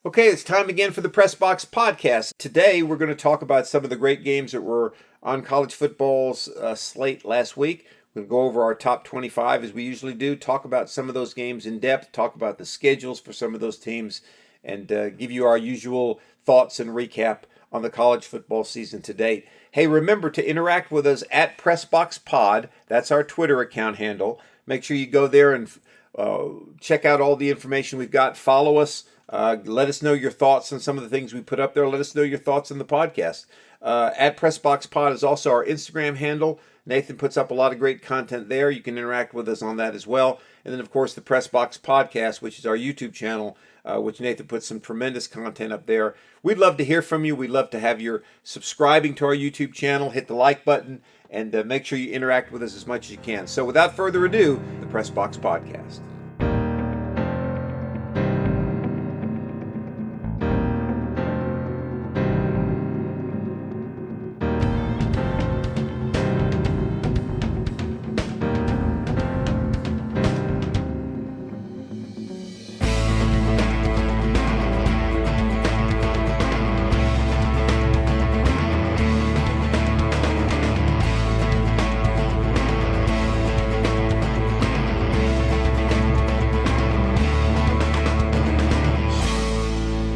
Okay, it's time again for the Press Box Podcast. Today, we're going to talk about some of the great games that were on college football's slate last week. We'll go over our top 25 as we usually do, talk about some of those games in depth, talk about the schedules for some of those teams, and give you our usual thoughts and recap on the college football season to date. Hey, remember to interact with us at PressBoxPod. That's our Twitter account handle. Make sure you go there and check out all the information we've got. Follow us. Let us know your thoughts on some of the things we put up there. Let us know your thoughts on the podcast. At PressBoxPod is also our Instagram handle. Nathan puts up a lot of great content there. You can interact with us on that as well. And then, of course, the PressBox Podcast, which is our YouTube channel, which Nathan puts some tremendous content up there. We'd love to hear from you. We'd love to have you subscribing to our YouTube channel. Hit the like button and make sure you interact with us as much as you can. So without further ado, the PressBox Podcast.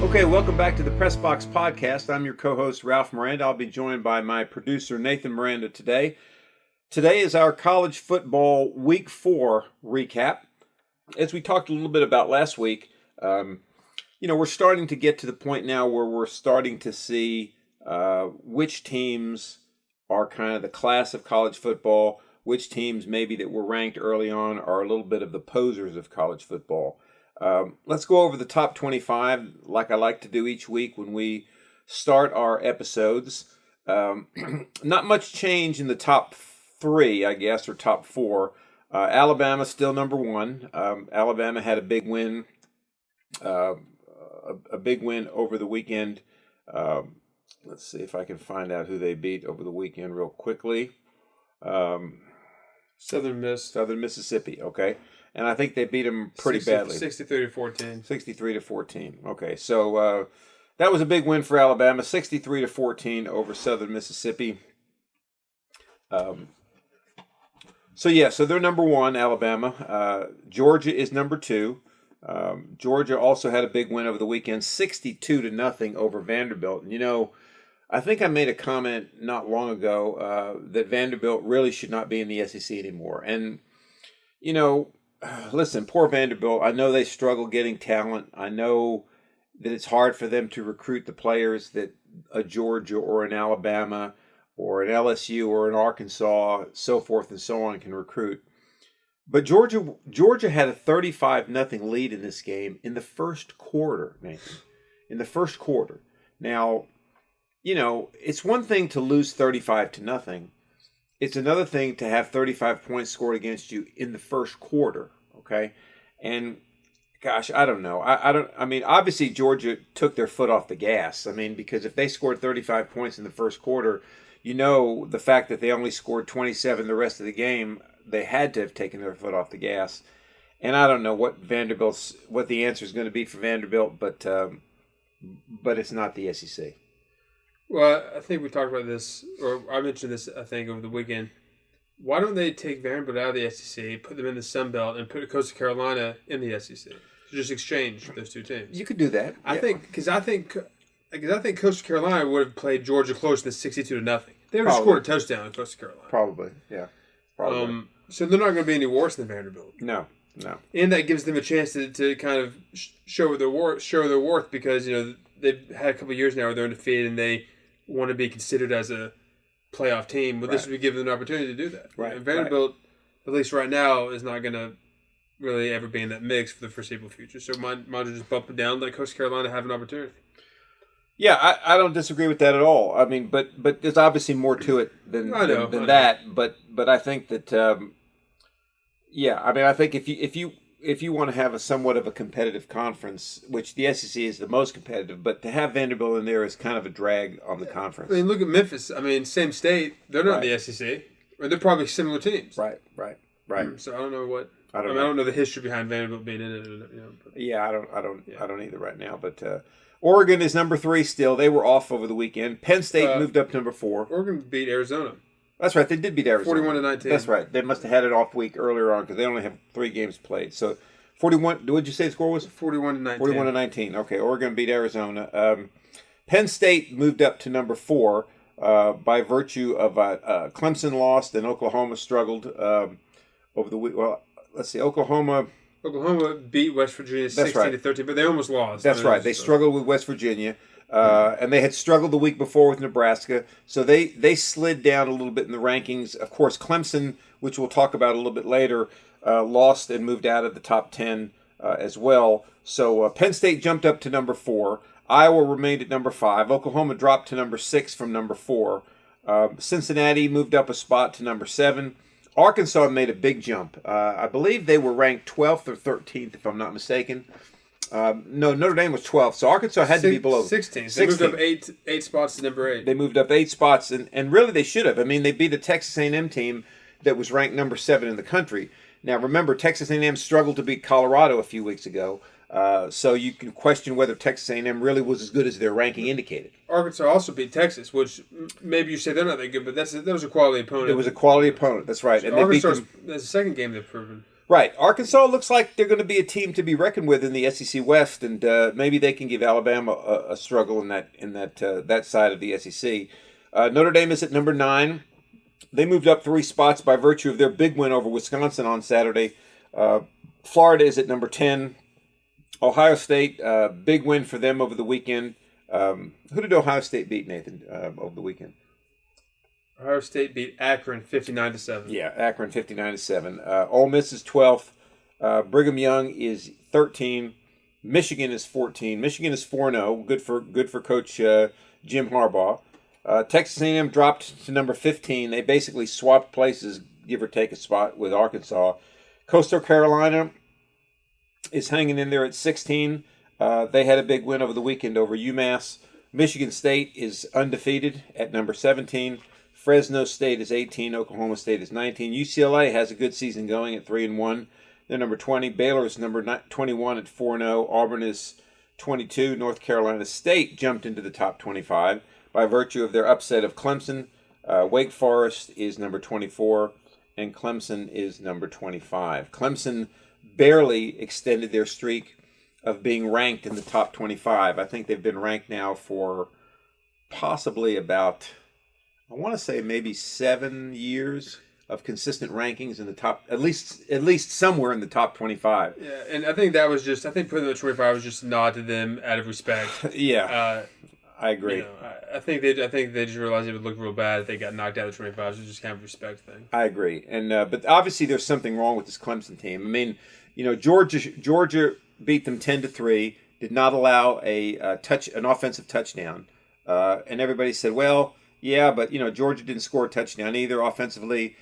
Okay, welcome back to the Press Box Podcast. I'm your co-host, Ralph Miranda. I'll be joined by my producer, Nathan Miranda, today. Today is our college football Week 4 recap. As we talked a little bit about last week, we're starting to get to the point now where we're starting to see which teams are kind of the class of college football, which teams maybe that were ranked early on are a little bit of the posers of college football. Let's go over the top 25 like I like to do each week when we start our episodes. Not much change in the top 3, I guess, or top 4. Alabama still number 1. Alabama had a big win, a big win over the weekend. Let's see if I can find out who they beat over the weekend real quickly. Southern Mississippi, okay. And I think they beat them pretty badly. 63-14. 63-14. Okay, so that was a big win for Alabama. 63-14 over Southern Mississippi. So they're number 1, Alabama. Georgia is number 2. Georgia also had a big win over the weekend, 62-0 over Vanderbilt. And I think I made a comment not long ago that Vanderbilt really should not be in the SEC anymore. And listen, poor Vanderbilt. I know they struggle getting talent. I know that it's hard for them to recruit the players that a Georgia or an Alabama or an LSU or an Arkansas, so forth and so on, can recruit. But Georgia had a 35-0 lead in this game in the first quarter, Nathan. In the first quarter. Now, it's one thing to lose 35-0. It's another thing to have 35 points scored against you in the first quarter, okay? And, gosh, I don't know. Obviously Georgia took their foot off the gas. Because if they scored 35 points in the first quarter, the fact that they only scored 27 the rest of the game, they had to have taken their foot off the gas. And I don't know what the answer is going to be for Vanderbilt, but it's not the SEC. Well, I think we talked about this, or I mentioned this, I think, over the weekend. Why don't they take Vanderbilt out of the SEC, put them in the Sun Belt, and put Coastal Carolina in the SEC? So just exchange those two teams. You could do that. I think Coastal Carolina would have played Georgia closer than 62-0. They would have scored a touchdown in Coastal Carolina. Probably, yeah. Probably. So they're not going to be any worse than Vanderbilt. No. And that gives them a chance to kind of show their worth because they've had a couple of years now where they're undefeated and they want to be considered as a playoff team, but this would give them an opportunity to do that. Right. And Vanderbilt, at least right now, is not going to really ever be in that mix for the foreseeable future. So might as well just bump it down, let Coastal Carolina have an opportunity. Yeah, I don't disagree with that at all. But there's obviously more to it than that. But I think that I think if you want to have a somewhat of a competitive conference, which the SEC is the most competitive, but to have Vanderbilt in there is kind of a drag on the conference. Look at Memphis. Same state. They're not in the SEC. Or they're probably similar teams. Right. So I don't know what I don't know the history behind Vanderbilt being in it. Yeah, I don't either right now. But Oregon is number 3 still. They were off over the weekend. Penn State moved up to number 4. Oregon beat Arizona. That's right. They did beat Arizona. 41-19. That's right. They must have had an off week earlier on because they only have 3 games played. So 41. What did you say the score was? 41-19. 41-19. Okay, Oregon beat Arizona. Penn State moved up to number 4 by virtue of Clemson lost and Oklahoma struggled over the week. Well, let's see. Oklahoma beat West Virginia 16-13, but they almost lost. That's right. They struggled with West Virginia. And they had struggled the week before with Nebraska, so they slid down a little bit in the rankings. Of course, Clemson, which we'll talk about a little bit later, lost and moved out of the top 10 as well. So Penn State jumped up to number 4. Iowa remained at number 5. Oklahoma dropped to number 6 from number 4. Cincinnati moved up a spot to number 7. Arkansas made a big jump. I believe they were ranked 12th or 13th, if I'm not mistaken. No, Notre Dame was 12th, so Arkansas had to be below 16. They moved up eight spots to number 8. They moved up 8 spots, and really they should have. I mean, they beat a Texas A&M team that was ranked number 7 in the country. Now, remember, Texas A&M struggled to beat Colorado a few weeks ago, so you can question whether Texas A&M really was as good as their ranking indicated. Arkansas also beat Texas, which maybe you say they're not that good, but that was a quality opponent. It was a quality opponent, that's right. So and Arkansas, they beat them. that's the second game they've proven. Right. Arkansas looks like they're going to be a team to be reckoned with in the SEC West, and maybe they can give Alabama a struggle in that side of the SEC. Notre Dame is at number 9. They moved up 3 spots by virtue of their big win over Wisconsin on Saturday. Florida is at number 10. Ohio State, big win for them over the weekend. Who did Ohio State beat, Nathan, over the weekend? Ohio State beat Akron 59-7. Yeah, Akron 59-7. Ole Miss is 12th. Brigham Young is 13. Michigan is 14. Michigan is 4-0. Good for Coach Jim Harbaugh. Texas A&M dropped to number 15. They basically swapped places, give or take a spot, with Arkansas. Coastal Carolina is hanging in there at 16. They had a big win over the weekend over UMass. Michigan State is undefeated at number 17. Fresno State is 18. Oklahoma State is 19. UCLA has a good season going at 3-1. They're number 20. Baylor is number 21 at 4-0. Auburn is 22. North Carolina State jumped into the top 25 by virtue of their upset of Clemson. Wake Forest is number 24, and Clemson is number 25. Clemson barely extended their streak of being ranked in the top 25. I think they've been ranked now for possibly about, I want to say maybe 7 years of consistent rankings in the top, at least somewhere in the top 25. Yeah, and I think that was just, putting them at 25 was just a nod to them out of respect. Yeah, I agree. I think they just realized it would look real bad if they got knocked out of 25. So it's just kind of a respect thing. I agree, and but obviously there's something wrong with this Clemson team. I mean, Georgia beat them 10-3, did not allow an offensive touchdown, and everybody said, well, yeah, but Georgia didn't score a touchdown either offensively.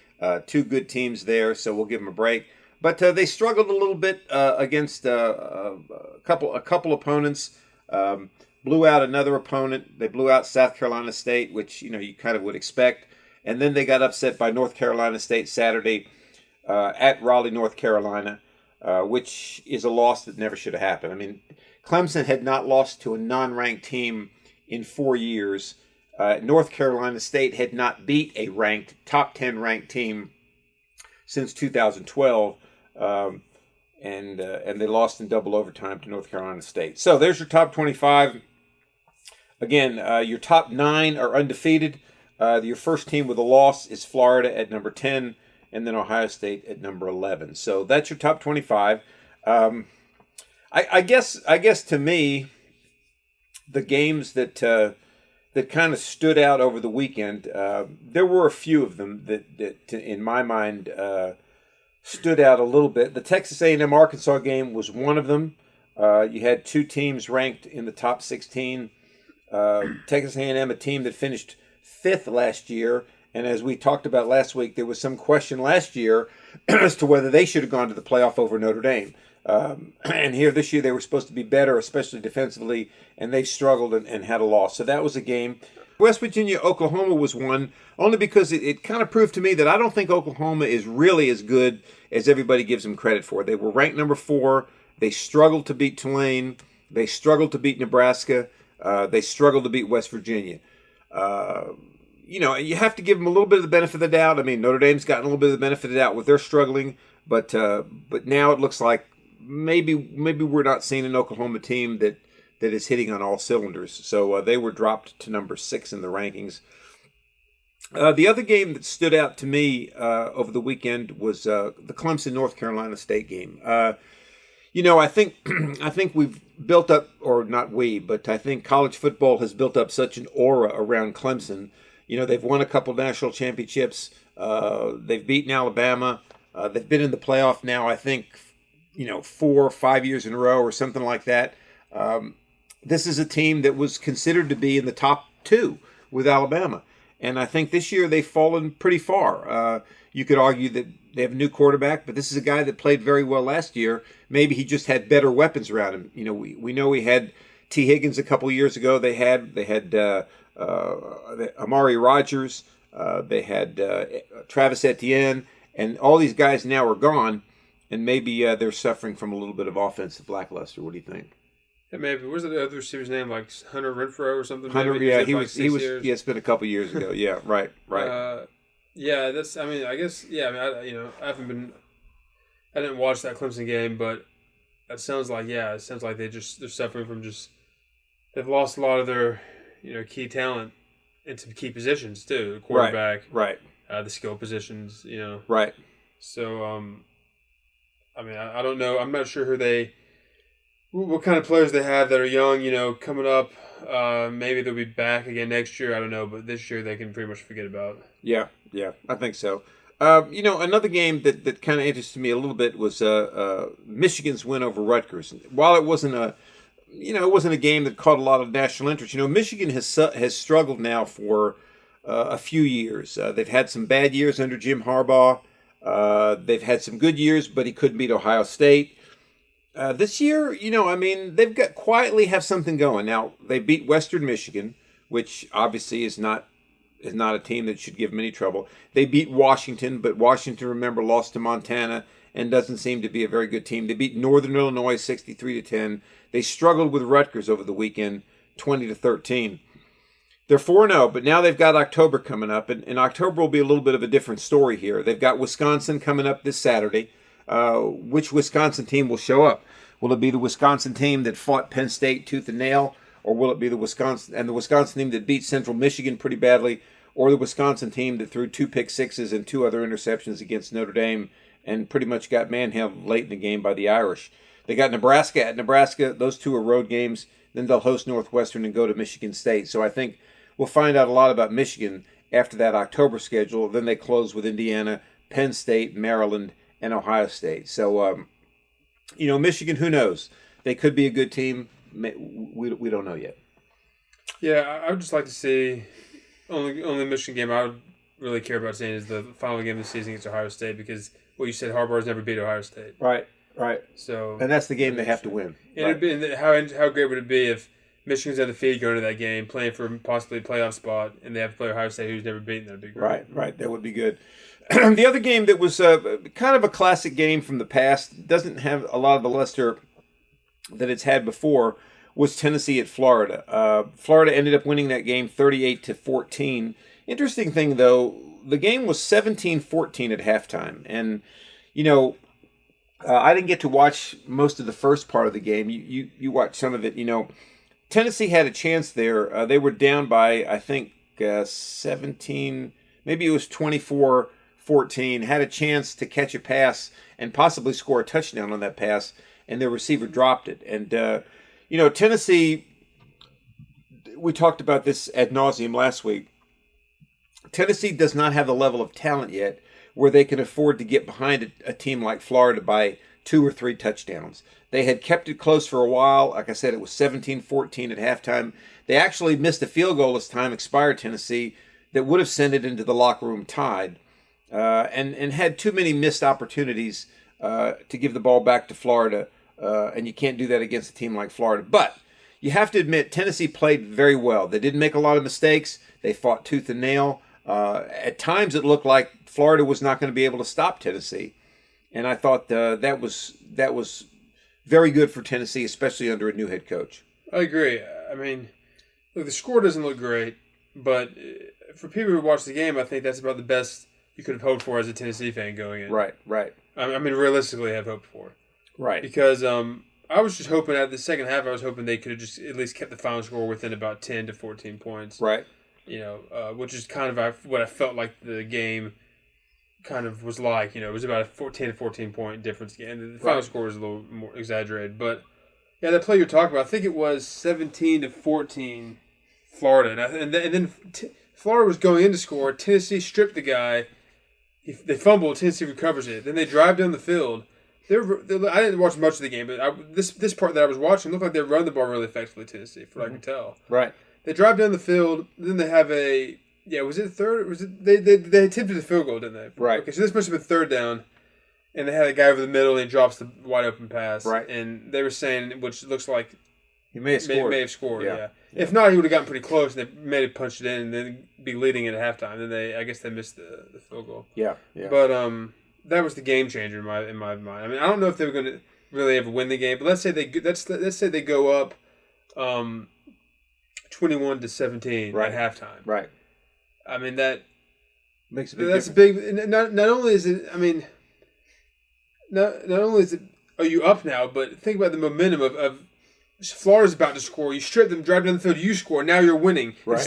2 good teams there, so we'll give them a break. But they struggled a little bit against a couple opponents. Blew out another opponent. They blew out South Carolina State, which you kind of would expect, and then they got upset by North Carolina State Saturday at Raleigh, North Carolina, which is a loss that never should have happened. I mean, Clemson had not lost to a non-ranked team in 4 years. North Carolina State had not beat a top 10 ranked team since 2012, and they lost in double overtime to North Carolina State. So there's your top 25. Again, your top 9 are undefeated. Your first team with a loss is Florida at number 10, and then Ohio State at number 11. So that's your top 25. I guess to me, the games that kind of stood out over the weekend, there were a few of them that in my mind, stood out a little bit. The Texas A&M Arkansas game was one of them. You had 2 teams ranked in the top 16. Texas A&M, a team that finished 5th last year, and as we talked about last week, there was some question last year as to whether they should have gone to the playoff over Notre Dame. And here this year they were supposed to be better, especially defensively, and they struggled and had a loss. So that was a game. West Virginia, Oklahoma was one, only because it kind of proved to me that I don't think Oklahoma is really as good as everybody gives them credit for. They were ranked number 4. They struggled to beat Tulane. They struggled to beat Nebraska. They struggled to beat West Virginia. You have to give them a little bit of the benefit of the doubt. I mean, Notre Dame's gotten a little bit of the benefit of the doubt with their struggling, but now it looks like maybe we're not seeing an Oklahoma team that is hitting on all cylinders. So they were dropped to number 6 in the rankings. The other game that stood out to me over the weekend was the Clemson North Carolina State game. I think we've built up, or not we, but I think college football has built up such an aura around Clemson. They've won a couple national championships. They've beaten Alabama. They've been in the playoff now, I think, 4 or 5 years in a row or something like that. This is a team that was considered to be in the top 2 with Alabama. And I think this year they've fallen pretty far. You could argue that they have a new quarterback, but this is a guy that played very well last year. Maybe he just had better weapons around him. We know he had T. Higgins a couple of years ago. They had Amari Rogers. They had Travis Etienne, and all these guys now are gone. And maybe they're suffering from a little bit of offensive lackluster. What do you think? Yeah, maybe. What's the other receiver's name? Like Hunter Renfrow or something? Hunter, maybe? yeah, he was. Yeah, it's been a couple years ago. Yeah, right. Yeah, that's. I mean, I guess. Yeah, I mean, I didn't watch that Clemson game, but it sounds like they're suffering from they've lost a lot of their key talent into key positions too. The quarterback, right. The skill positions, right. So, I mean, I don't know. I'm not sure what kind of players they have that are young, coming up. Maybe they'll be back again next year. I don't know, but this year they can pretty much forget about. Yeah, I think so. Another game that kind of interested me a little bit was Michigan's win over Rutgers. While it wasn't a game that caught a lot of national interest. Michigan has struggled now for a few years. They've had some bad years under Jim Harbaugh. They've had some good years, but he couldn't beat Ohio State. This year, they've got quietly have something going. Now, they beat Western Michigan, which obviously is not a team that should give them any trouble. They beat Washington, but Washington, remember, lost to Montana and doesn't seem to be a very good team. They beat Northern Illinois 63-10. They struggled with Rutgers over the weekend, 20-13. They're 4-0, but now they've got October coming up, and October will be a little bit of a different story here. They've got Wisconsin coming up this Saturday. Which Wisconsin team will show up? Will it be the Wisconsin team that fought Penn State tooth and nail, or will it be the Wisconsin team that beat Central Michigan pretty badly, or the Wisconsin team that threw 2 pick sixes and 2 other interceptions against Notre Dame and pretty much got manhandled late in the game by the Irish? They got Nebraska at Nebraska. Those 2 are road games. Then they'll host Northwestern and go to Michigan State. So I think we'll find out a lot about Michigan after that October schedule. Then they close with Indiana, Penn State, Maryland, and Ohio State. So, Michigan, who knows? They could be a good team. We don't know yet. Yeah, I would just like to see only Michigan game I would really care about seeing is the final game of the season against Ohio State, because what you said, Harbaugh's never beat Ohio State. Right. So, and that's the game they have to win. And right. How great would it be if Michigan's undefeated going to that game, playing for possibly a playoff spot, and they have to play Ohio State, who's never beaten? That'd be great. Right. That would be good. The other game that was kind of a classic game from the past, doesn't have a lot of the luster that it's had before, was Tennessee at Florida. Florida ended up winning that game 38-14. Interesting thing, though, the game was 17-14 at halftime. And, I didn't get to watch most of the first part of the game. You watched some of it. Tennessee had a chance there. They were down by, I think, 17, maybe it was 24-14, had a chance to catch a pass and possibly score a touchdown on that pass, and their receiver dropped it. And, Tennessee, we talked about this ad nauseum last week. Tennessee does not have the level of talent yet where they can afford to get behind a team like Florida by 2 or 3 touchdowns. They had kept it close for a while. Like I said, it was 17-14 at halftime. They actually missed a field goal as time expired, Tennessee, that would have sent it into the locker room tied, and had too many missed opportunities to give the ball back to Florida, and you can't do that against a team like Florida. But you have to admit, Tennessee played very well. They didn't make a lot of mistakes. They fought tooth and nail. At times, it looked like Florida was not going to be able to stop Tennessee, and I thought that was very good for Tennessee, especially under a new head coach. I agree. I mean, look, the score doesn't look great, but for people who watch the game, I think that's about the best you could have hoped for as a Tennessee fan going in. Right. I mean, realistically, have hoped for. Right. Because I was just hoping at the second half, I was hoping they could have just at least kept the final score within about 10 to 14 points. Right. Which is kind of what I felt like the game kind of was like. It was about a 10 to 14 point difference. And the final score was a little more exaggerated. But, yeah, that play you're talking about, I think it was 17 to 14 Florida. And then Florida was going in to score. Tennessee stripped the guy. They fumble. Tennessee recovers it. Then they drive down the field. I didn't watch much of the game, but this part that I was watching looked like they run the ball really effectively, Tennessee, from what I can tell. Right. They drive down the field. Then they have was it third? Was it they attempted a field goal, didn't they? Right. Okay, so this must have been third down, and they had a guy over the middle, and he drops the wide open pass. Right. And they were saying, which looks like he may have scored. Yeah. If not, he would have gotten pretty close, and they may have punched it in, and then be leading at halftime. Then I guess they missed the field goal. Yeah. But that was the game changer in my mind. I mean, I don't know if they were going to really ever win the game, but let's say they go up 21 to 17 at halftime. Right. I mean, that makes a big that's difference. big. Not only is it, I mean, not only is it, are you up now, but think about the momentum of Florida's about to score. You strip them, drive down the field, you score. Now you're winning. Right.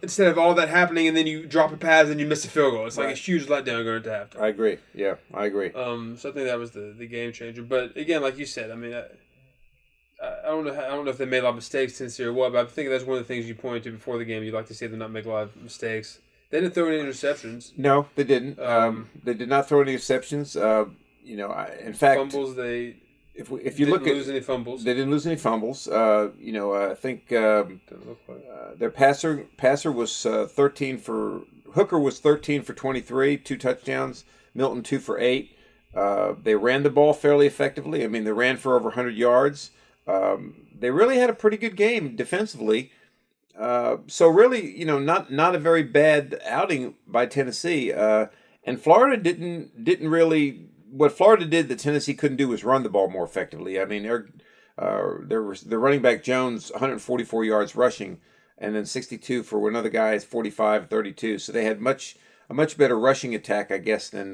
Instead of all that happening, and then you drop a pass and you miss a field goal. It's like a huge letdown going into halftime. I agree. Yeah, I agree. So I think that was the game changer. But again, like you said, I mean, I don't know if they made a lot of mistakes, Tennessee, or what. But I think that's one of the things you pointed to before the game. You'd like to see them not make a lot of mistakes. They didn't throw any interceptions. No, they didn't. They did not throw any interceptions. In fact, fumbles. If you look at, lose any fumbles. They didn't lose any fumbles. I think their passer was 13 for Hooker was 13 for 23, 2 touchdowns. Milton 2 for 8. They ran the ball fairly effectively. I mean, they ran for over 100 yards. They really had a pretty good game defensively. So really, not a very bad outing by Tennessee. And Florida didn't really. What Florida did that Tennessee couldn't do was run the ball more effectively. I mean, their running back Jones 144 yards rushing, and then 62 for another guy 45, 32. So they had a much better rushing attack, I guess, than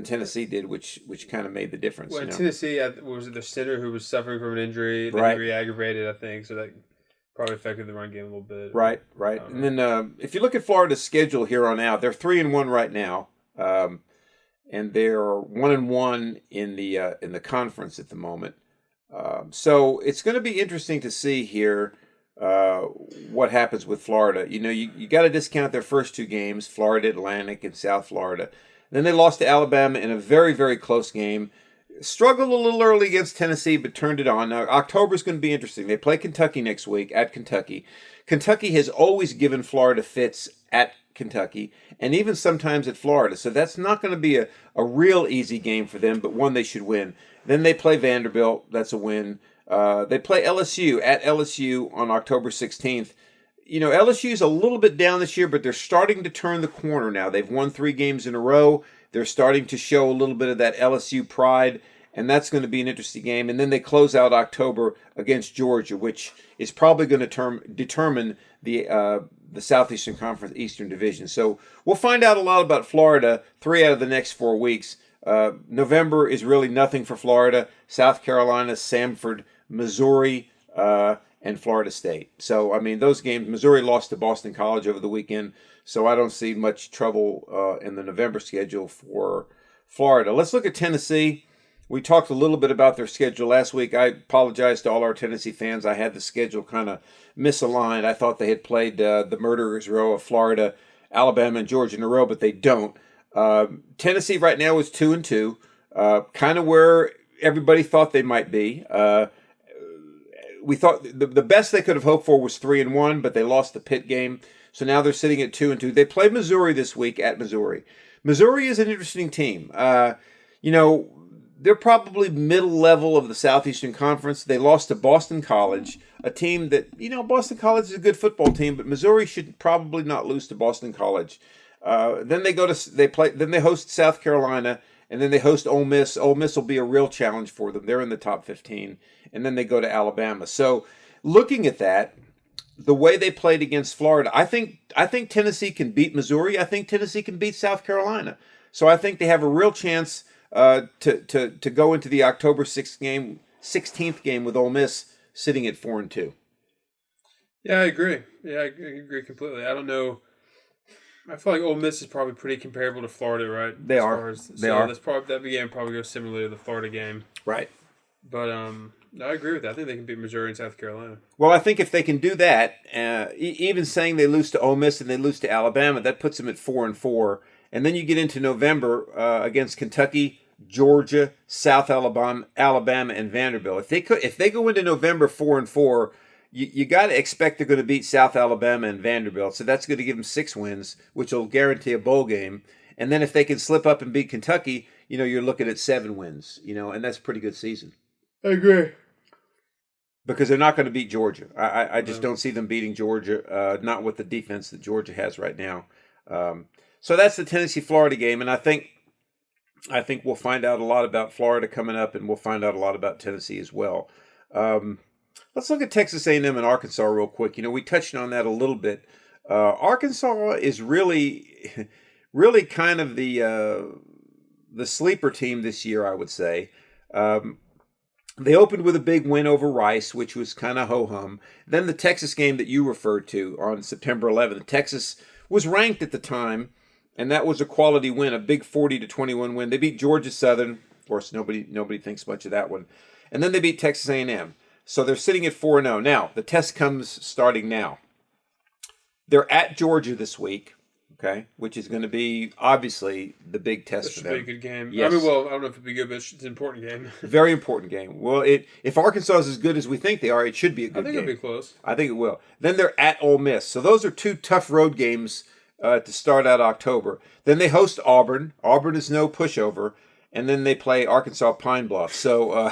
Tennessee did, which kind of made the difference. Well, Tennessee was it the center who was suffering from an injury, the injury aggravated, I think, so that probably affected the run game a little bit. Right. And then if you look at Florida's schedule here on out, they're 3-1 right now. And they're 1-1 in the conference at the moment. So it's going to be interesting to see here what happens with Florida. You got to discount their first 2 games, Florida Atlantic and South Florida. Then they lost to Alabama in a very, very close game. Struggled a little early against Tennessee, but turned it on. Now, October is going to be interesting. They play Kentucky next week at Kentucky. Kentucky has always given Florida fits at Kentucky, and even sometimes at Florida. So that's not going to be a real easy game for them, but one they should win. Then they play Vanderbilt. That's a win. They play LSU at LSU on October 16th. LSU is a little bit down this year, but they're starting to turn the corner now. They've won 3 games in a row. They're starting to show a little bit of that LSU pride, and that's going to be an interesting game. And then they close out October against Georgia, which is probably going to determine the Southeastern Conference Eastern Division. So we'll find out a lot about Florida 3 out of the next 4 weeks. November is really nothing for Florida. South Carolina, Samford, Missouri, and Florida State. So, I mean, those games, Missouri lost to Boston College over the weekend, so I don't see much trouble in the November schedule for Florida. Let's look at Tennessee. We talked a little bit about their schedule last week. I apologize to all our Tennessee fans. I had the schedule kind of misaligned. I thought they had played the murderer's row of Florida, Alabama, and Georgia in a row, but they don't. Tennessee right now is 2-2, kind of where everybody thought they might be. We thought the best they could have hoped for was 3-1, but they lost the Pitt game. So now they're sitting at 2-2. They play Missouri this week at Missouri. Missouri is an interesting team. You know, they're probably middle level of the Southeastern Conference. They lost to Boston College, a team that, Boston College is a good football team, but Missouri should probably not lose to Boston College. Then they host South Carolina, and then they host Ole Miss. Ole Miss will be a real challenge for them. They're in the top 15, and then they go to Alabama. So, looking at that, the way they played against Florida, I think Tennessee can beat Missouri. I think Tennessee can beat South Carolina. So I think they have a real chance to go into the October 16th game with Ole Miss sitting at 4-2. Yeah, I agree. Yeah, I agree completely. I don't know. I feel like Ole Miss is probably pretty comparable to Florida, right? They are. They are. That game probably goes similarly to the Florida game. Right. But I agree with that. I think they can beat Missouri and South Carolina. Well, I think if they can do that, even saying they lose to Ole Miss and they lose to Alabama, that puts them at 4-4. And then you get into November against Kentucky, Georgia, South Alabama, and Vanderbilt. If they go into November 4-4, you got to expect they're going to beat South Alabama and Vanderbilt. So that's going to give them 6 wins, which will guarantee a bowl game. And then if they can slip up and beat Kentucky, you're looking at 7 wins. And that's a pretty good season. I agree. Because they're not going to beat Georgia. I just don't see them beating Georgia, not with the defense that Georgia has right now. So that's the Tennessee-Florida game, and I think we'll find out a lot about Florida coming up, and we'll find out a lot about Tennessee as well. Let's look at Texas A&M and Arkansas real quick. We touched on that a little bit. Arkansas is really, really kind of the sleeper team this year, I would say. They opened with a big win over Rice, which was kind of ho-hum. Then the Texas game that you referred to on September 11th. Texas was ranked at the time, and that was a quality win, a big 40-21 win. They beat Georgia Southern. Of course, nobody thinks much of that one. And then they beat Texas A&M. So they're sitting at 4-0. Now, the test comes starting now. They're at Georgia this week, okay, which is going to be, obviously, the big test for them. That should be a good game. Yes. I don't know if it'll be good, but it's an important game. Very important game. Well, if Arkansas is as good as we think they are, it should be a good game. I think it'll be close. I think it will. Then they're at Ole Miss. So those are 2 tough road games to start out October. Then they host Auburn. Auburn is no pushover. And then they play Arkansas Pine Bluff. So,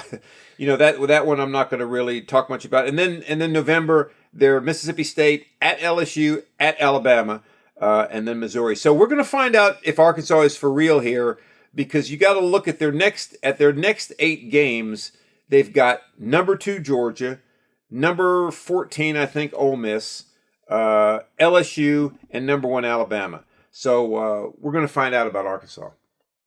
that one I'm not going to really talk much about. And then November, they're Mississippi State, at LSU, at Alabama, and then Missouri. So we're going to find out if Arkansas is for real here, because you got to look at their next 8 games. They've got number 2 Georgia, number 14 I think Ole Miss, LSU, and number 1 Alabama. So we're going to find out about Arkansas.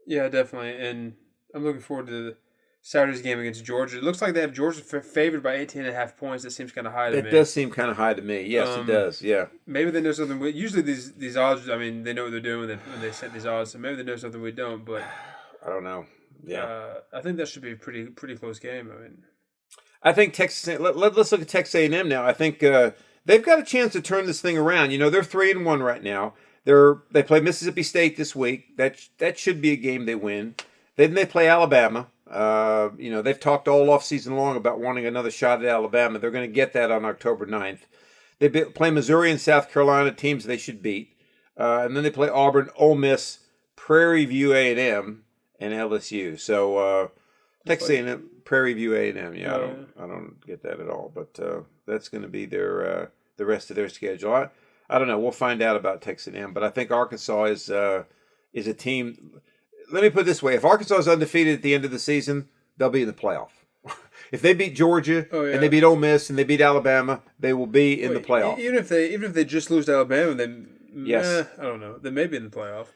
Yeah, definitely. And I'm looking forward to Saturday's game against Georgia. It looks like they have Georgia favored by 18.5 points. That seems kind of high to me. It does seem kind of high to me. Yes, it does. Yeah. Maybe they know something. Usually these odds, they know what they're doing when they set these odds. So maybe they know something we don't. But I don't know. Yeah. I think that should be a pretty close game. I think Texas. Let's look at Texas A&M now. I think they've got a chance to turn this thing around. They're 3-1 right now. They play Mississippi State this week. That should be a game they win. Then they play Alabama. They've talked all off season long about wanting another shot at Alabama. They're going to get that on October 9th. They play Missouri and South Carolina, teams they should beat. And then they play Auburn, Ole Miss, Prairie View A&M, and LSU. So Texas A&M, Prairie View A&M. Yeah, I don't get that at all. But that's going to be the rest of their schedule. I don't know. We'll find out about Texas A&M, but I think Arkansas is a team. Let me put it this way: if Arkansas is undefeated at the end of the season, they'll be in the playoff. If they beat Georgia and they beat Ole Miss and they beat Alabama, they will be in the playoff. Even if they just lose to Alabama, then yes, I don't know. They may be in the playoff.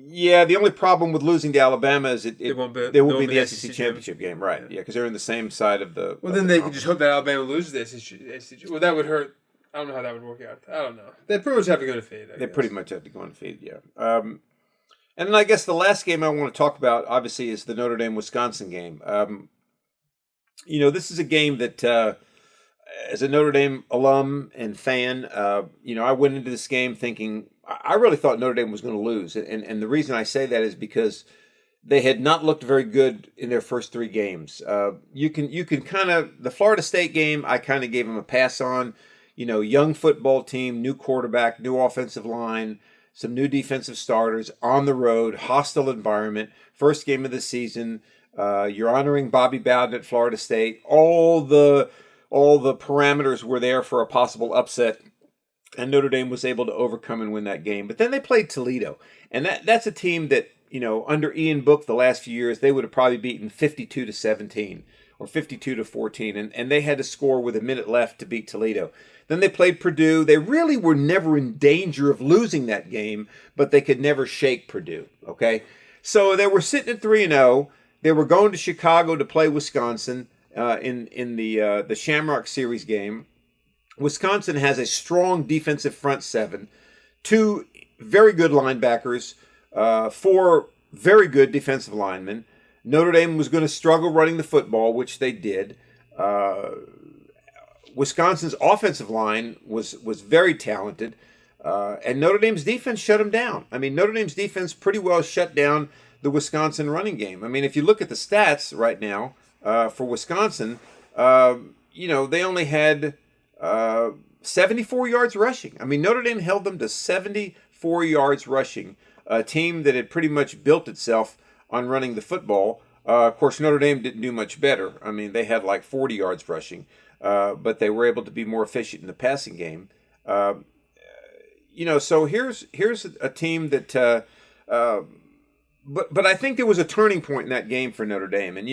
Yeah, the only problem with losing to Alabama is there won't be the SEC championship game, right? Yeah, because they're in the same side of the. Well, then they can just hope that Alabama loses the SEC. Well, that would hurt. I don't know how that would work out. I don't know. They pretty much have to go undefeated. They pretty much have to go undefeated, yeah. And then I guess the last game I want to talk about, obviously, is the Notre Dame-Wisconsin game. This is a game that, as a Notre Dame alum and fan, I went into this game thinking, I really thought Notre Dame was going to lose. And the reason I say that is because they had not looked very good in their first 3 games. You can kind of, the Florida State game, I kind of gave them a pass on. Young football team, new quarterback, new offensive line. some new defensive starters on the road, hostile environment, first game of the season. You're honoring Bobby Bowden at Florida State. All the parameters were there for a possible upset, and Notre Dame was able to overcome and win that game. But then they played Toledo, and that's a team that, under Ian Book the last few years, they would have probably beaten 52-17 or 52-14, and they had to score with a minute left to beat Toledo. Then they played Purdue. They really were never in danger of losing that game, but they could never shake Purdue, okay? So they were sitting at 3-0. They were going to Chicago to play Wisconsin in the Shamrock Series game. Wisconsin has a strong defensive front seven, 2 very good linebackers, 4 very good defensive linemen. Notre Dame was going to struggle running the football, which they did. Wisconsin's offensive line was very talented, and Notre Dame's defense shut them down. I mean, Notre Dame's defense pretty well shut down the Wisconsin running game. I mean, if you look at the stats right now for Wisconsin, they only had 74 yards rushing. I mean, Notre Dame held them to 74 yards rushing, a team that had pretty much built itself on running the football. Of course, Notre Dame didn't do much better. I mean, they had like 40 yards rushing. But they were able to be more efficient in the passing game. So here's a team that, but I think there was a turning point in that game for Notre Dame. And,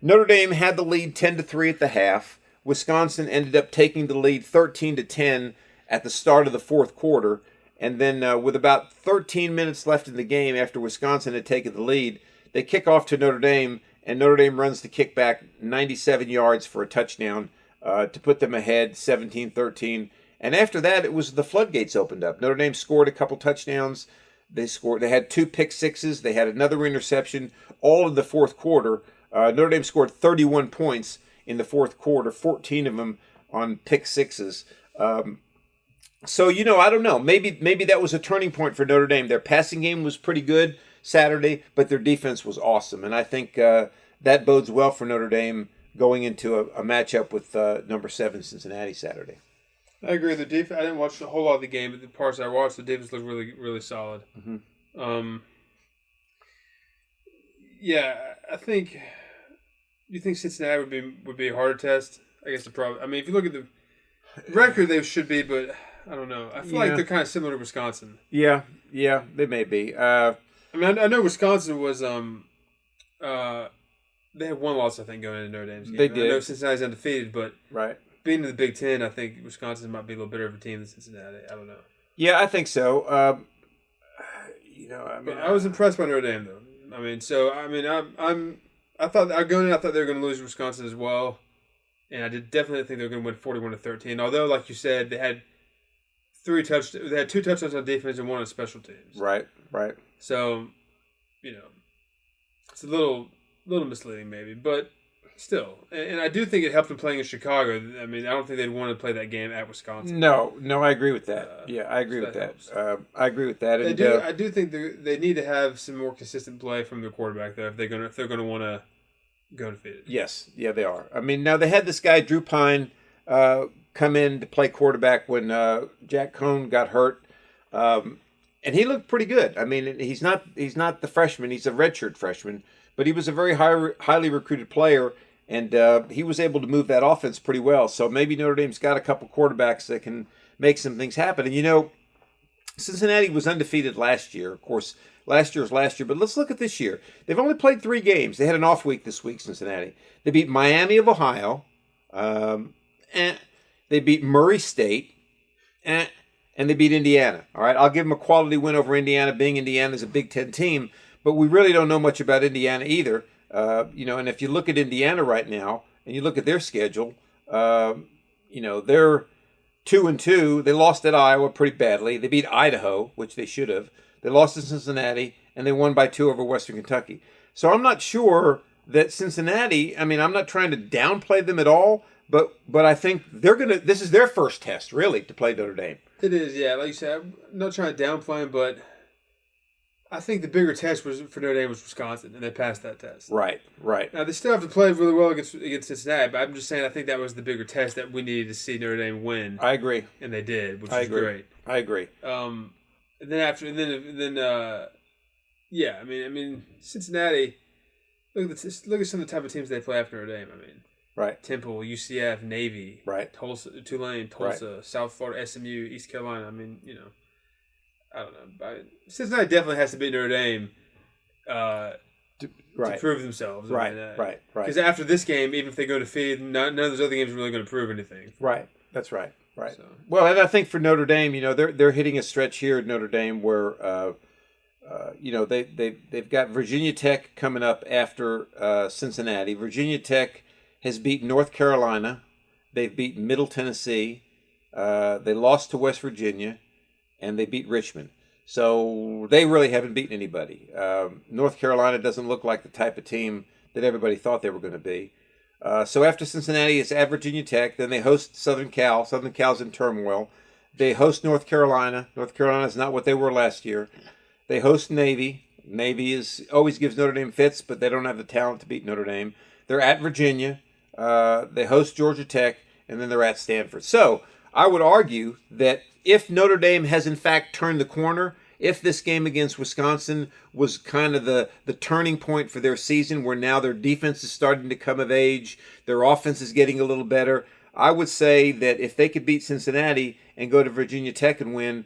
Notre Dame had the lead 10-3 at the half. Wisconsin ended up taking the lead 13-10 at the start of the fourth quarter. And then with about 13 minutes left in the game after Wisconsin had taken the lead, they kick off to Notre Dame, and Notre Dame runs the kickback 97 yards for a touchdown to put them ahead 17-13. And after that, it was the floodgates opened up. Notre Dame scored a couple touchdowns. They had 2 pick sixes. They had another interception, all in the fourth quarter. Notre Dame scored 31 points in the fourth quarter, 14 of them on pick sixes. So, I don't know. Maybe that was a turning point for Notre Dame. Their passing game was pretty good Saturday, but their defense was awesome. And I think that bodes well for Notre Dame going into a matchup with number 7 Cincinnati Saturday. I agree. The defense. I didn't watch a whole lot of the game, but the parts I watched, the defense looked really, really solid. Mm-hmm. I think. You think Cincinnati would be a harder test? I guess the problem. I mean, if you look at the record, they should be, but I don't know. I feel like they're kind of similar to Wisconsin. Yeah, they may be. I know Wisconsin was they had 1 loss, I think, going into Notre Dame's game. They did. I know Cincinnati's undefeated, but right. Being in the Big Ten, I think Wisconsin might be a little better of a team than Cincinnati. I don't know. Yeah, I think so. I was impressed by Notre Dame, though. I thought going in, I thought they were going to lose Wisconsin as well, and I definitely think they were going to win 41-13. Although, like you said, they had 2 touchdowns on defense and 1 on special teams. Right. So, it's a little misleading maybe, but still. And I do think it helped them playing in Chicago. I mean, I don't think they'd want to play that game at Wisconsin. No, I agree with that. I agree with that. I agree with that. I do think they need to have some more consistent play from their quarterback, though, if they're going to want to go defeated. Yes, they are. I mean, now they had this guy Drew Pine come in to play quarterback when Jack Cohn got hurt, and he looked pretty good. I mean, he's not the freshman; he's a redshirt freshman, but he was a very highly recruited player. And he was able to move that offense pretty well. So maybe Notre Dame's got a couple quarterbacks that can make some things happen. And, Cincinnati was undefeated last year. Of course, last year was last year. But let's look at this year. They've only played 3 games. They had an off week this week, Cincinnati. They beat Miami of Ohio. They beat Murray State. And they beat Indiana. All right, I'll give them a quality win over Indiana, being Indiana's a Big Ten team. But we really don't know much about Indiana either. And if you look at Indiana right now and you look at their schedule, they're 2-2. They lost at Iowa pretty badly. They beat Idaho, which they should have. They lost to Cincinnati, and they won by 2 over Western Kentucky. So I'm not sure that Cincinnati, I'm not trying to downplay them at all, but I think this is their first test, really, to play Notre Dame. It is, yeah. Like you said, I'm not trying to downplay them, but I think the bigger test for Notre Dame was Wisconsin, and they passed that test. Right. Now, they still have to play really well against Cincinnati, but I'm just saying I think that was the bigger test that we needed to see Notre Dame win. I agree. And they did, which was great. I agree. And then yeah. I mean, Cincinnati. Look at some of the type of teams they play after Notre Dame. I mean, Right. Temple, UCF, Navy, Right. Tulsa, Tulane, Tulsa, South Florida, SMU, East Carolina. I mean, I don't know. Cincinnati definitely has to beat Notre Dame to prove themselves. Right. Because after this game, even if they go defeated, none of those other games are really going to prove anything. Right. That's right. Right. So. Well, and I think for Notre Dame, they're hitting a stretch here at Notre Dame where they've got Virginia Tech coming up after Cincinnati. Virginia Tech has beaten North Carolina. They've beaten Middle Tennessee. They lost to West Virginia, and they beat Richmond. So they really haven't beaten anybody. North Carolina doesn't look like the type of team that everybody thought they were going to be. So after Cincinnati, it's at Virginia Tech. Then they host Southern Cal. Southern Cal's in turmoil. They host North Carolina. North Carolina is not what they were last year. They host Navy. Navy always gives Notre Dame fits, but they don't have the talent to beat Notre Dame. They're at Virginia. They host Georgia Tech, and then they're at Stanford. So I would argue that if Notre Dame has in fact turned the corner, if this game against Wisconsin was kind of the turning point for their season, where now their defense is starting to come of age, their offense is getting a little better, I would say that if they could beat Cincinnati and go to Virginia Tech and win,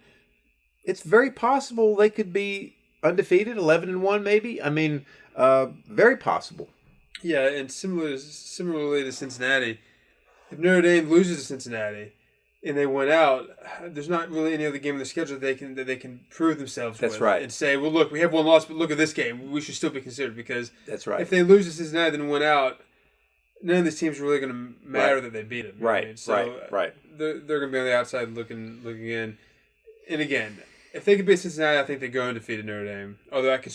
it's very possible they could be undefeated, 11-1 maybe. I mean, very possible. Yeah, and similarly to Cincinnati, if Notre Dame loses to Cincinnati and they went out, there's not really any other game in the schedule that they can prove themselves with. That's right. And say, well, look, we have one loss, but look at this game. We should still be considered because that's right. If they lose to Cincinnati and went out, none of these teams are really going to matter that they beat them. Right, I mean? So right. They're going to be on the outside looking in. And again, if they could beat Cincinnati, I think they go and defeat Notre Dame. Although like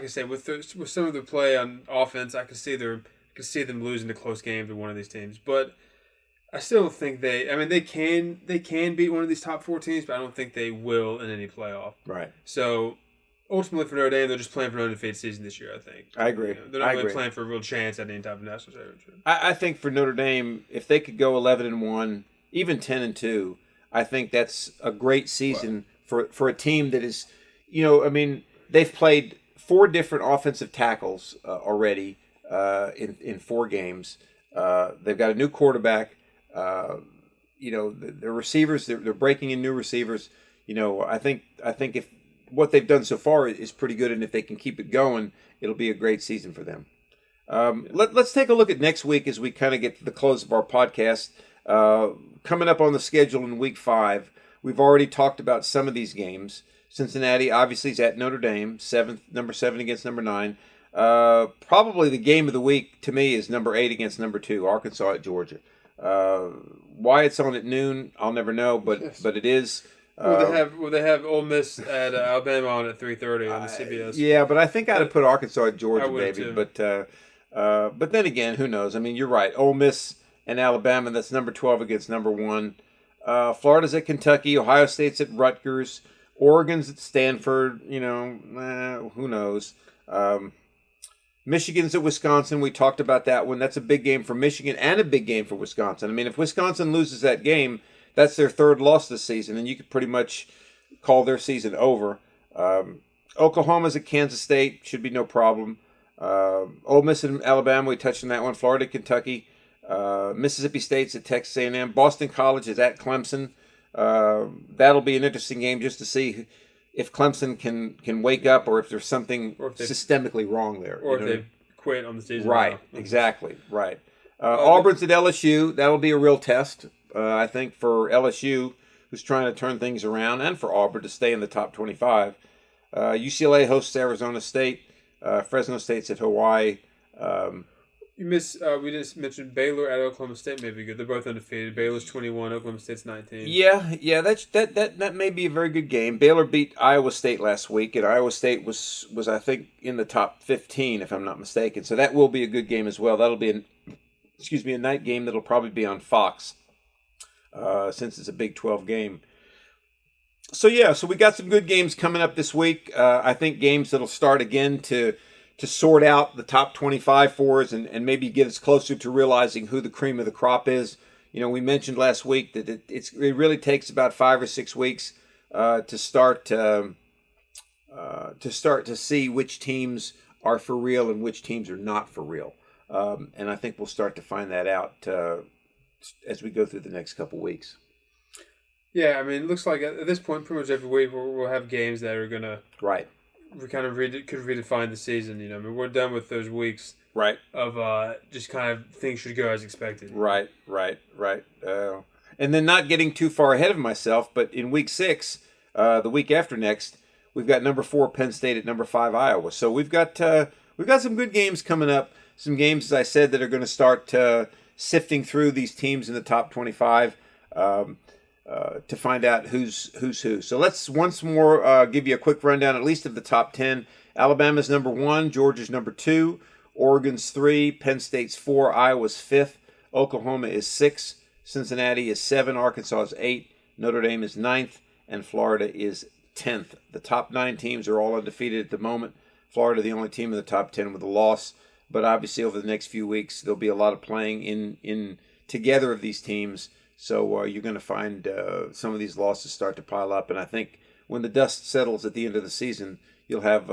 I said, with some of the play on offense, I could see them losing a close game to one of these teams. But I still think they can beat one of these top four teams, but I don't think they will in any playoff. Right. So ultimately for Notre Dame, they're just playing for an undefeated season this year, I think. I agree. They're not really playing for a real chance at any type of national championship. I think for Notre Dame, if they could go 11-1, even 10-2, I think that's a great season for a team that is, they've played 4 different offensive tackles already in 4 games. They've got a new quarterback. The receivers, they're breaking in new receivers. I think if what they've done so far is pretty good, and if they can keep it going, it'll be a great season for them. Let's take a look at next week as we kind of get to the close of our podcast. Coming up on the schedule in week 5, we've already talked about some of these games. Cincinnati obviously is at Notre Dame, number 7 against number 9. Probably the game of the week to me is number 8 against number 2, Arkansas at Georgia. Why it's on at noon, I'll never know, but it is. Will they have Ole Miss at Alabama on at 3:30 on the CBS? Yeah, but I think I'd have put Arkansas at Georgia, maybe. Too. But then again, who knows? I mean, you're right. Ole Miss and Alabama, that's number 12 against number 1. Florida's at Kentucky. Ohio State's at Rutgers. Oregon's at Stanford. Who knows? Michigan's at Wisconsin. We talked about that one. That's a big game for Michigan and a big game for Wisconsin. I mean, if Wisconsin loses that game, that's their 3rd loss this season, and you could pretty much call their season over. Oklahoma's at Kansas State. Should be no problem. Ole Miss and Alabama, we touched on that one. Florida, Kentucky. Mississippi State's at Texas A&M. Boston College is at Clemson. That'll be an interesting game just to see if Clemson can wake up, or if there's something systemically wrong there. Or if they quit on the season. Right, exactly, right. Auburn's at LSU. That'll be a real test, I think, for LSU, who's trying to turn things around, and for Auburn to stay in the top 25. UCLA hosts Arizona State. Fresno State's at Hawaii. We just mentioned Baylor at Oklahoma State may be good. They're both undefeated. Baylor's 21, Oklahoma State's 19. Yeah, that may be a very good game. Baylor beat Iowa State last week, and Iowa State was I think in the top 15 if I'm not mistaken. So that will be a good game as well. That'll be a night game that'll probably be on Fox, since it's a Big 12 game. So we got some good games coming up this week. I think games that'll start again to sort out the top 25 for us and maybe get us closer to realizing who the cream of the crop is. We mentioned last week that it really takes about 5 or 6 weeks to start to see which teams are for real and which teams are not for real. And I think we'll start to find that out as we go through the next couple weeks. Yeah, I mean, it looks like at this point, pretty much every week we'll have games that are gonna we kind of could redefine the season. I mean, we're done with those weeks of just kind of things should go as expected. Right. And then not getting too far ahead of myself, but in week 6, the week after next, we've got number 4 Penn State at number 5 Iowa. So we've got some good games coming up. Some games, as I said, that are going to start sifting through these teams in the top 25 to find out who's who. So let's once more give you a quick rundown, at least of the top 10. Alabama's number 1, Georgia's number 2, Oregon's 3, Penn State's 4, Iowa's 5th, Oklahoma is 6, Cincinnati is 7, Arkansas is 8, Notre Dame is 9th, and Florida is 10th. The top 9 teams are all undefeated at the moment. Florida, the only team in the top 10 with a loss. But obviously, over the next few weeks, there'll be a lot of playing in together of these teams. So you're going to find some of these losses start to pile up. And I think when the dust settles at the end of the season, you'll have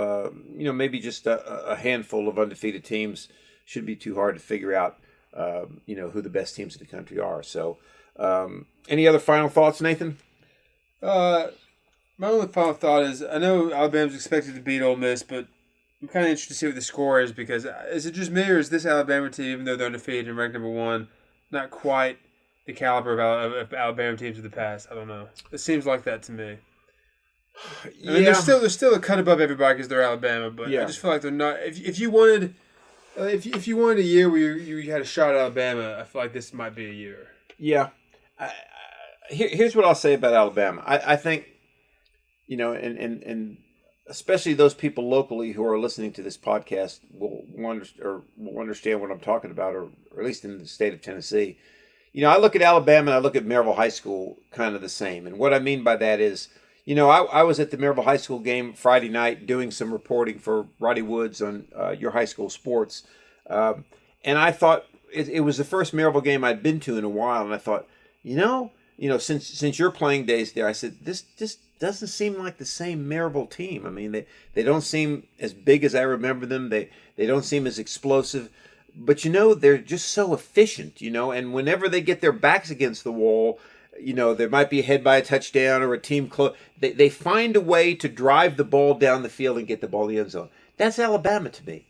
maybe just a handful of undefeated teams. Shouldn't be too hard to figure out who the best teams in the country are. So any other final thoughts, Nathan? My only final thought is I know Alabama's expected to beat Ole Miss, but I'm kind of interested to see what the score is because is it just me or is this Alabama team, even though they're undefeated and ranked number 1, not quite the caliber of Alabama teams of the past? I don't know. It seems like that to me. I mean, they're still a cut above everybody because they're Alabama, but I just feel like they're not. If you wanted a year where you had a shot at Alabama, I feel like this might be a year. Yeah. Here's what I'll say about Alabama. I think, and especially those people locally who are listening to this podcast will understand what I'm talking about, or at least in the state of Tennessee. I look at Alabama and I look at Maryville High School kind of the same. And what I mean by that is, I was at the Maryville High School game Friday night doing some reporting for Roddy Woods on Your High School Sports. And I thought it was the first Maryville game I'd been to in a while. And I thought, since your playing days there, I said, this doesn't seem like the same Maryville team. I mean, they don't seem as big as I remember them. They don't seem as explosive. But, they're just so efficient, and whenever they get their backs against the wall, there might be ahead by a touchdown or a team close. They find a way to drive the ball down the field and get the ball in the end zone. That's Alabama to me.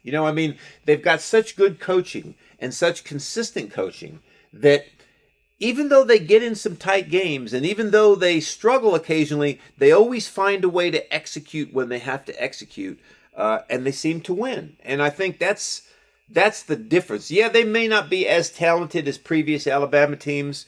They've got such good coaching and such consistent coaching that even though they get in some tight games and even though they struggle occasionally, they always find a way to execute when they have to execute, and they seem to win. And I think that's the difference. Yeah, they may not be as talented as previous Alabama teams.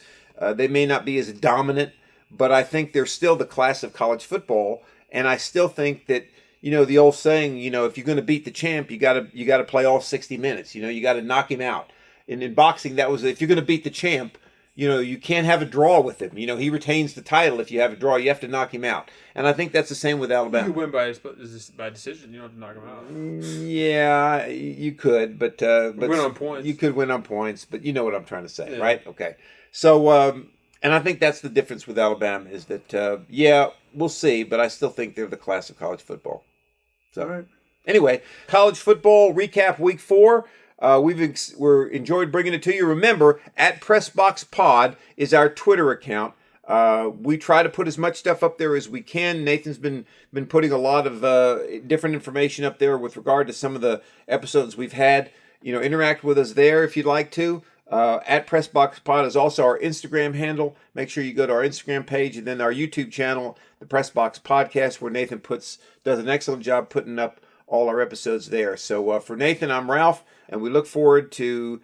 They may not be as dominant, but I think they're still the class of college football. And I still think that, the old saying, if you're going to beat the champ, you got to play all 60 minutes. You got to knock him out. And in boxing, that was, if you're going to beat the champ, you can't have a draw with him. He retains the title. If you have a draw, you have to knock him out. And I think that's the same with Alabama. You could win by decision. You don't have to knock him out. Yeah, you could, but win on points. You could win on points, but you know what I'm trying to say, right? Okay. So, and I think that's the difference with Alabama is that, we'll see, but I still think they're the class of college football. So, all right. Anyway, college football recap week 4. We're enjoyed bringing it to you. Remember, at PressBoxPod is our Twitter account. We try to put as much stuff up there as we can. Nathan's been putting a lot of different information up there with regard to some of the episodes we've had. Interact with us there if you'd like to. At PressBoxPod is also our Instagram handle. Make sure you go to our Instagram page and then our YouTube channel, the PressBox Podcast, where Nathan does an excellent job putting up all our episodes there. So for Nathan, I'm Ralph, and we look forward to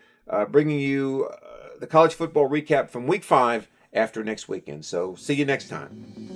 bringing you the college football recap from week 5 after next weekend. So see you next time.